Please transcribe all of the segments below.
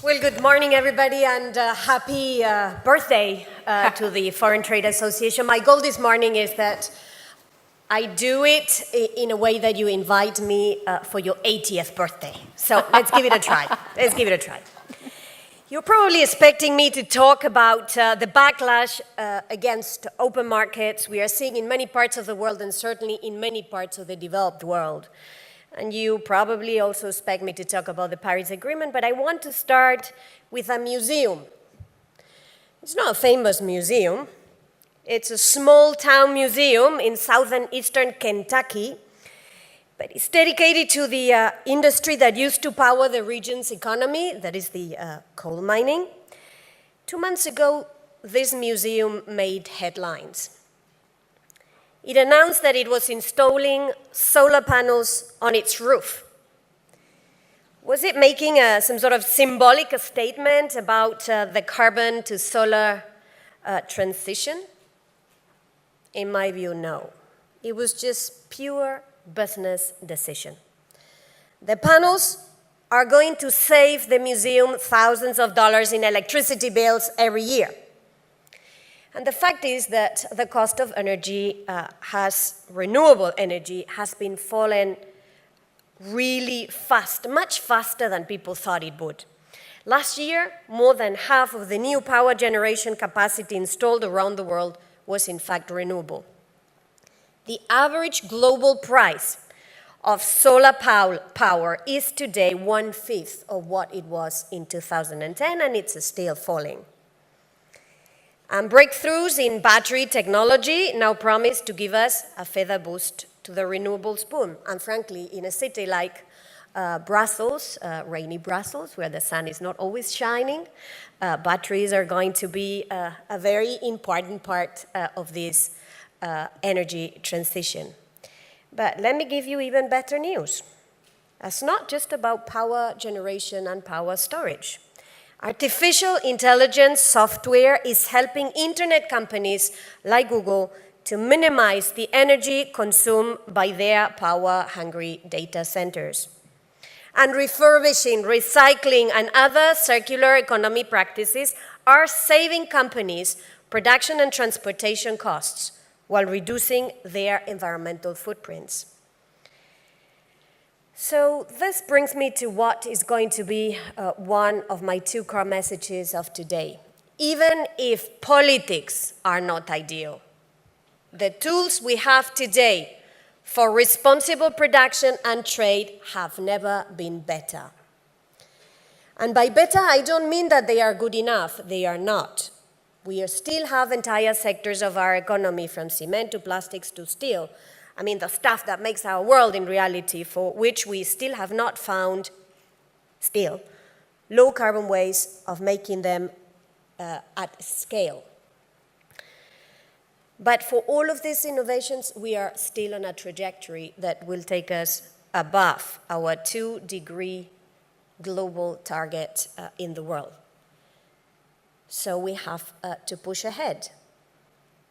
Well, good morning, everybody, and happy birthday to the Foreign Trade Association. My goal this morning is that I do it in a way that you invite me for your 80th birthday. So let's give it a try. Let's give it a try. You're probably expecting me to talk about the backlash against open markets we are seeing in many parts of the world and certainly in many parts of the developed world. And you probably also expect me to talk about the Paris Agreement, but I want to start with a museum. It's not a famous museum. It's a small town museum in southern eastern Kentucky, but it's dedicated to the industry that used to power the region's economy, that is the coal mining. 2 months ago, this museum made headlines. It announced that it was installing solar panels on its roof. Was it making some sort of symbolic statement about the carbon to solar transition? In my view, no. It was just pure business decision. The panels are going to save the museum thousands of dollars in electricity bills every year. And the fact is that the cost of energy renewable energy has been falling really fast, much faster than people thought it would. Last year, more than half of the new power generation capacity installed around the world was in fact renewable. The average global price of solar power is today 1/5 of what it was in 2010, and it's still falling. And breakthroughs in battery technology now promise to give us a further boost to the renewables boom. And frankly, in a city like Brussels, rainy Brussels, where the sun is not always shining, batteries are going to be a very important part of this energy transition. But let me give you even better news. It's not just about power generation and power storage. Artificial intelligence software is helping internet companies like Google to minimize the energy consumed by their power-hungry data centers. And refurbishing, recycling, and other circular economy practices are saving companies production and transportation costs while reducing their environmental footprints. So this brings me to what is going to be one of my two core messages of today. Even if politics are not ideal, the tools we have today for responsible production and trade have never been better. And by better, I don't mean that they are good enough. They are not. We still have entire sectors of our economy, from cement to plastics to steel, I mean, the stuff that makes our world in reality, for which we still have not found, low-carbon ways of making them at scale. But for all of these innovations, we are still on a trajectory that will take us above our 2-degree global target in the world. So we have to push ahead.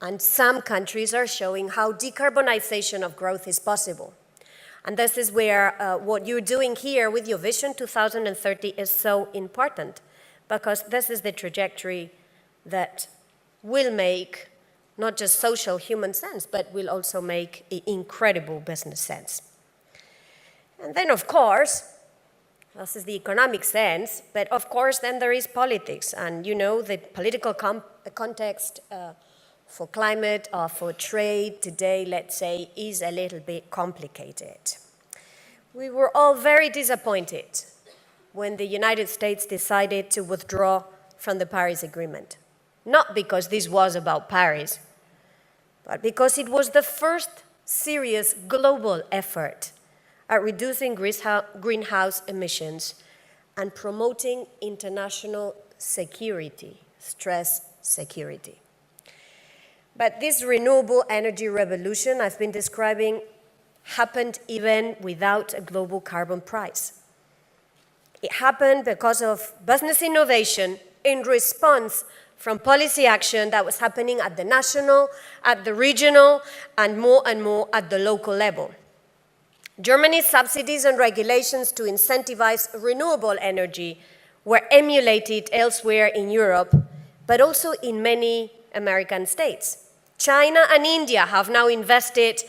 And some countries are showing how decarbonization of growth is possible. And this is where what you're doing here with your Vision 2030 is so important, because this is the trajectory that will make not just social human sense, but will also make incredible business sense. And then, of course, this is the economic sense, but of course then there is politics. And you know, the political context for climate or for trade today, let's say, is a little bit complicated. We were all very disappointed when the United States decided to withdraw from the Paris Agreement. Not because this was about Paris, but because it was the first serious global effort at reducing greenhouse emissions and promoting international security, stress security. But this renewable energy revolution I've been describing happened even without a global carbon price. It happened because of business innovation in response from policy action that was happening at the national, at the regional, and more at the local level. Germany's subsidies and regulations to incentivize renewable energy were emulated elsewhere in Europe, but also in many American states. China and India have now invested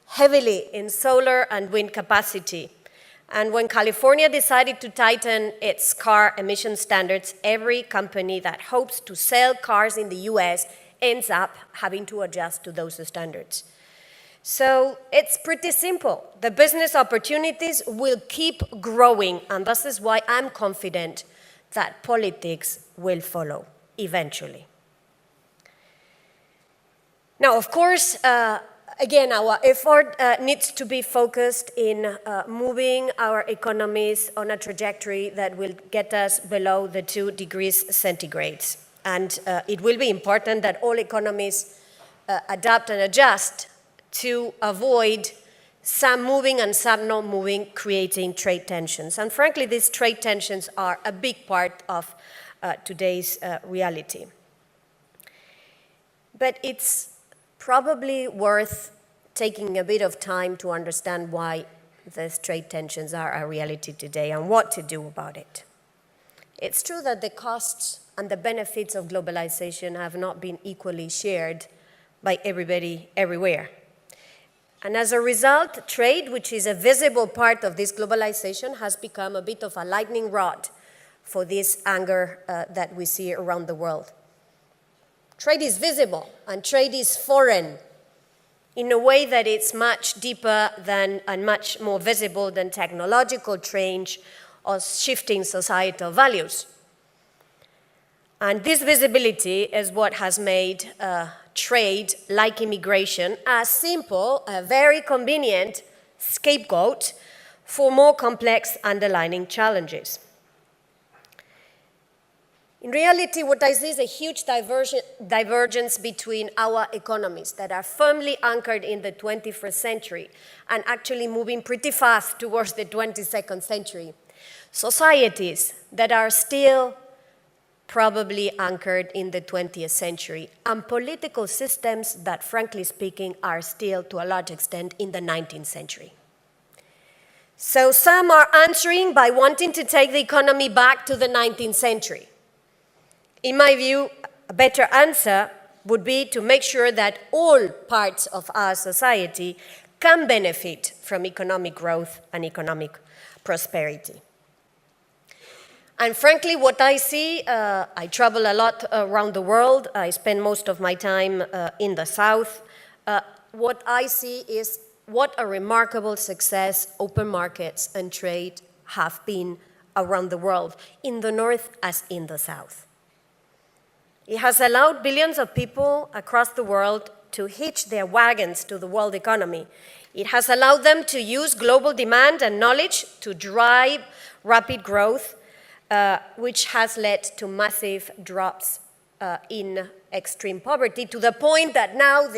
heavily in solar and wind capacity. And when California decided to tighten its car emission standards, every company that hopes to sell cars in the US ends up having to adjust to those standards. So it's pretty simple. The business opportunities will keep growing, and this is why I'm confident that politics will follow eventually. Now, of course, again, our effort needs to be focused in moving our economies on a trajectory that will get us below the 2 degrees centigrade. And it will be important that all economies adapt and adjust to avoid some moving and some not moving, creating trade tensions. And frankly, these trade tensions are a big part of today's reality. But it's probably worth taking a bit of time to understand why these trade tensions are a reality today and what to do about it. It's true that the costs and the benefits of globalization have not been equally shared by everybody everywhere. And as a result, trade, which is a visible part of this globalization, has become a bit of a lightning rod for this anger that we see around the world. Trade is visible, and trade is foreign in a way that it's much deeper than and much more visible than technological change or shifting societal values. And this visibility is what has made trade, like immigration, a simple, a very convenient scapegoat for more complex underlying challenges. In reality, what I see is a huge divergence between our economies that are firmly anchored in the 21st century and actually moving pretty fast towards the 22nd century. Societies that are still probably anchored in the 20th century, and political systems that, frankly speaking, are still, to a large extent, in the 19th century. So some are answering by wanting to take the economy back to the 19th century. In my view, a better answer would be to make sure that all parts of our society can benefit from economic growth and economic prosperity. And frankly, what I see, I travel a lot around the world. I spend most of my time in the South. What I see is what a remarkable success open markets and trade have been around the world, in the North as in the South. It has allowed billions of people across the world to hitch their wagons to the world economy. It has allowed them to use global demand and knowledge to drive rapid growth, which has led to massive drops in extreme poverty, to the point that now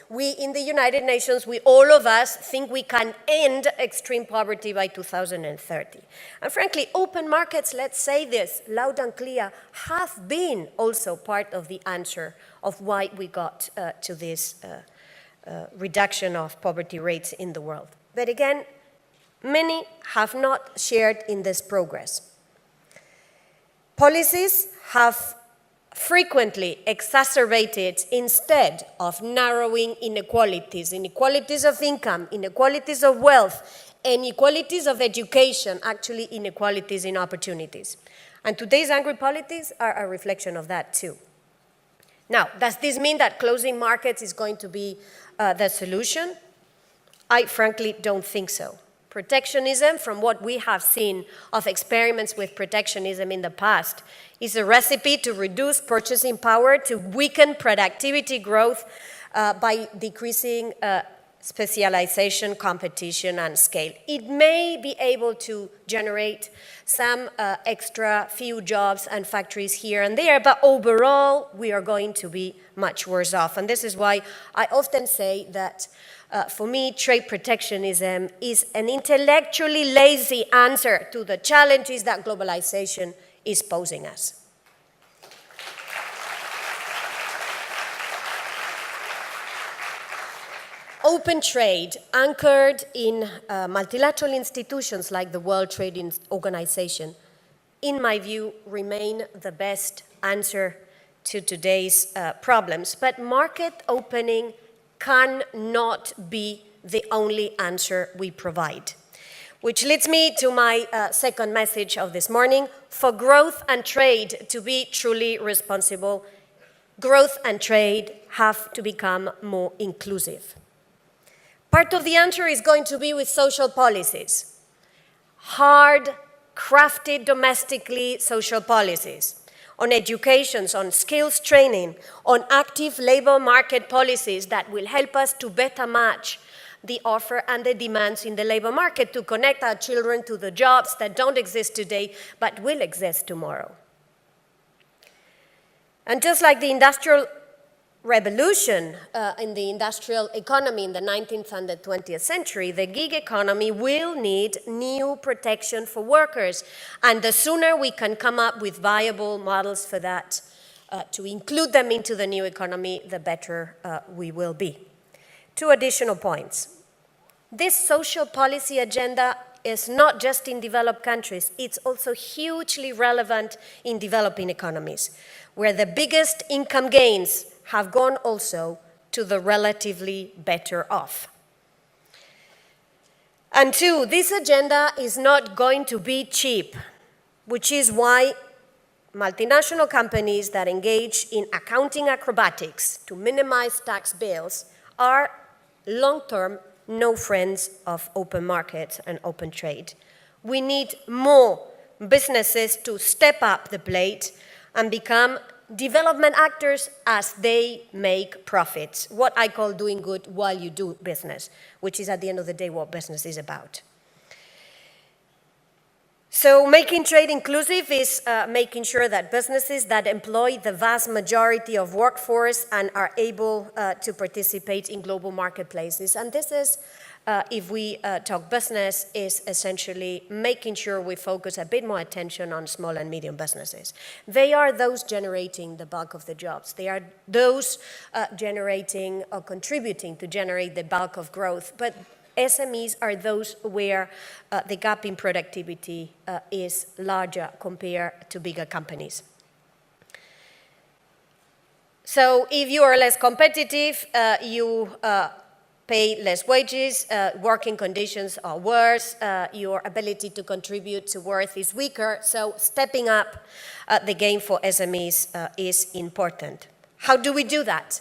we in the United Nations, all of us think we can end extreme poverty by 2030. And frankly, open markets, let's say this loud and clear, have been also part of the answer of why we got to this reduction of poverty rates in the world. But again, many have not shared in this progress. Policies have frequently exacerbated instead of narrowing inequalities, inequalities of income, inequalities of wealth, inequalities of education, actually inequalities in opportunities. And today's angry politics are a reflection of that too. Now, does this mean that closing markets is going to be the solution? I frankly don't think so. Protectionism, from what we have seen of experiments with protectionism in the past, is a recipe to reduce purchasing power, to weaken productivity growth by decreasing specialization, competition, and scale. It may be able to generate some extra few jobs and factories here and there, but overall, we are going to be much worse off. And this is why I often say that for me, trade protectionism is an intellectually lazy answer to the challenges that globalization is posing us. Open trade, anchored in multilateral institutions like the World Trade Organization, in my view, remain the best answer to today's problems. But market opening cannot be the only answer we provide. Which leads me to my second message of this morning. For growth and trade to be truly responsible, growth and trade have to become more inclusive. Part of the answer is going to be with social policies. Hard, crafted domestically social policies on education, on skills training, on active labor market policies that will help us to better match the offer and the demands in the labor market, to connect our children to the jobs that don't exist today but will exist tomorrow. And just like the Industrial Revolution in the industrial economy in the 19th and the 20th century, the gig economy will need new protection for workers. And the sooner we can come up with viable models for that, to include them into the new economy, the better we will be. Two additional points. This social policy agenda is not just in developed countries, it's also hugely relevant in developing economies, where the biggest income gains have gone also to the relatively better off. And two, this agenda is not going to be cheap, which is why multinational companies that engage in accounting acrobatics to minimize tax bills are long-term no friends of open markets and open trade. We need more businesses to step up the plate and become development actors as they make profits, what I call doing good while you do business, which is at the end of the day what business is about. So making trade inclusive is making sure that businesses that employ the vast majority of workforce and are able to participate in global marketplaces. And this is, if we talk business, is essentially making sure we focus a bit more attention on small and medium businesses. They are those generating the bulk of the jobs. They are those generating or contributing to generate the bulk of growth. But SMEs are those where the gap in productivity is larger compared to bigger companies. So if you are less competitive, you pay less wages, working conditions are worse, your ability to contribute to worth is weaker, so stepping up the game for SMEs is important. How do we do that?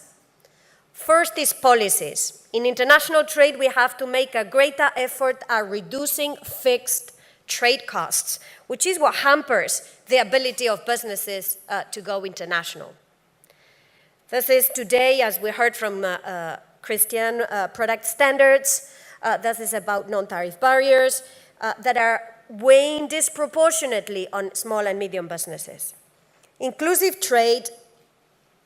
First is policies. In international trade, we have to make a greater effort at reducing fixed trade costs, which is what hampers the ability of businesses to go international. This is today, as we heard from Christian, product standards. This is about non-tariff barriers that are weighing disproportionately on small and medium businesses. Inclusive trade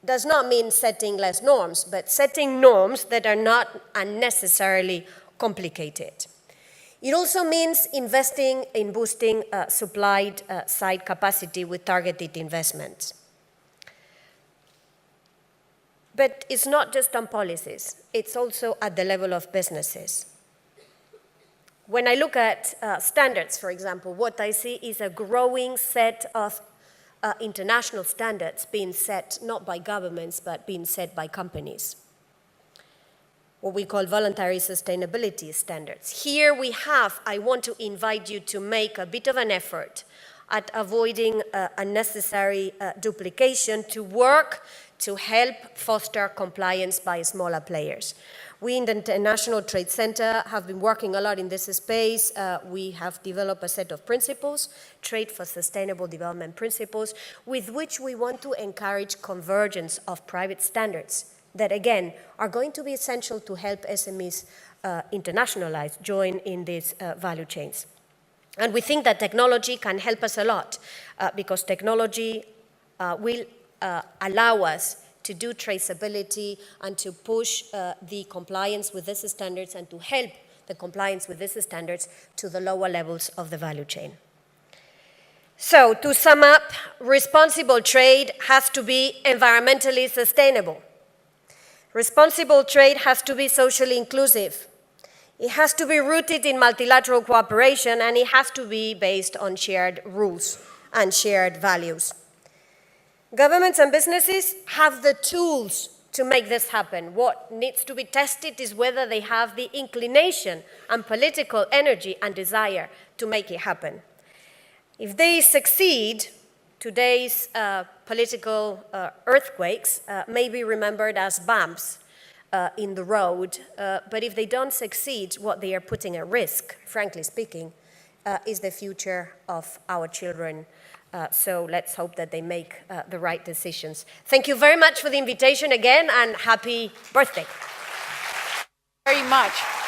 does not mean setting less norms, but setting norms that are not unnecessarily complicated. It also means investing in boosting supply-side capacity with targeted investments. But it's not just on policies, it's also at the level of businesses. When I look at standards, for example, what I see is a growing set of international standards being set not by governments, but being set by companies. What we call voluntary sustainability standards. Here we have, I want to invite you to make a bit of an effort at avoiding unnecessary duplication, to work to help foster compliance by smaller players. We in the International Trade Center have been working a lot in this space. We have developed a set of principles, Trade for Sustainable Development principles, with which we want to encourage convergence of private standards that, again, are going to be essential to help SMEs internationalize, join in these value chains. And we think that technology can help us a lot because technology will allow us to do traceability and to push the compliance with these standards and to help the compliance with these standards to the lower levels of the value chain. So, to sum up, responsible trade has to be environmentally sustainable. Responsible trade has to be socially inclusive. It has to be rooted in multilateral cooperation, and it has to be based on shared rules and shared values. Governments and businesses have the tools to make this happen. What needs to be tested is whether they have the inclination and political energy and desire to make it happen. If they succeed, today's political earthquakes may be remembered as bumps in the road, but if they don't succeed, what they are putting at risk, frankly speaking, is the future of our children. So let's hope that they make the right decisions. Thank you very much for the invitation again, and happy birthday. Very much.